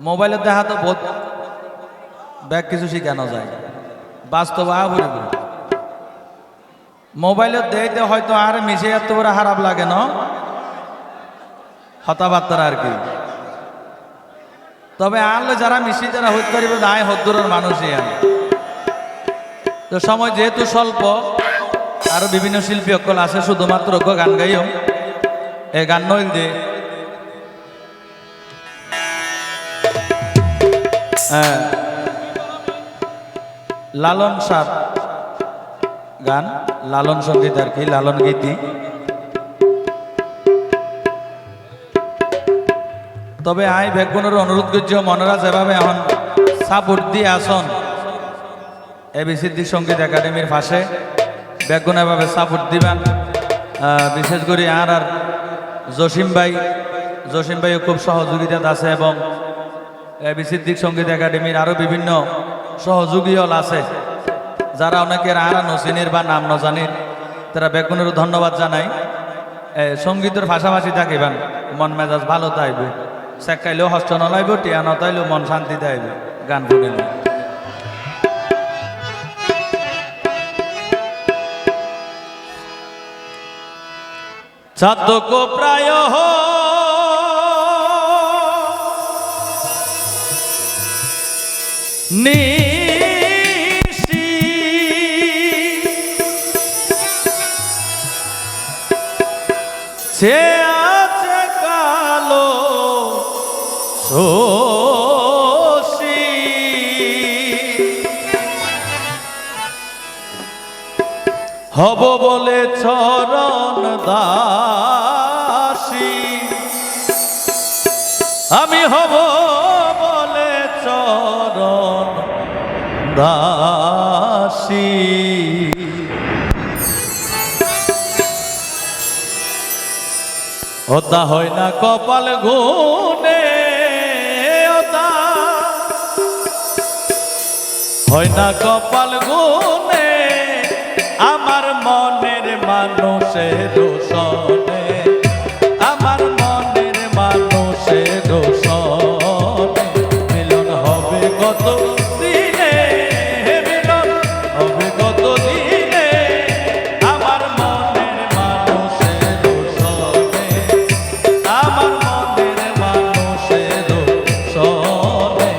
মোবাইলে দেখা তো বহুত ব্যাগ কিছু শিখানো যায়, বাস্তব আবরে মোবাইলে দেখতে হয়তো আর মিশে এত বড় খারাপ লাগে না হতাবার্তার আর কি। তবে আনলে যারা মিশি যারা হইতে পারিবে দায় হদ্দুরের মানুষই আন। তো সময় যেহেতু স্বল্প, আরো বিভিন্ন শিল্পী অকল আছে, শুধুমাত্র গান গাইও এ গান নইল দে লালন সাহ গান, লালন সঙ্গীত আর কি, লালন গীতি। তবে আই বেগুনের অনুরোধ করছি মনেরা যেভাবে এখন সাপোর্ট দিয়ে আসন এবিসিডি সঙ্গীত একাডেমির পাশে বেগুন এভাবে সাপোর্ট দিবেন। বিশেষ করে আর জসিম ভাইও খুব সহযোগিতা আছে এবং এবিসিডি সঙ্গীত একাডেমির আরও বিভিন্ন সহযোগীও আছে যারা অনেকের আর নসিনের বা নাম নজানির, তারা বেগুনেরও ধন্যবাদ জানাই। সঙ্গীতের পাশাপাশি থাকিবেন, মন মেজাজ ভালো থাকবে, শেখাইলেও হস্ত নলাইব, টিয়া নতাইলেও মন শান্তি থাকবে গান শুনিলে। চাতক প্রায় নিশি সে আছে কালো শশী, হব বলে চরণ দাসী, আমি হব বলে চরণ দাসী। ওতা হয় না কপাল গুনে, ওতা হয় না কপাল গুনে, আমার মনের মানুষের দোষণে, আমার মনের মানুষের দোষণে মিলন হবে কত দিনে, মিলন হবে কত দিনে, আমার মনের মানুষের দোষণে, আমার মনের মানুষের দোষণে।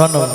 ধন্যবাদ।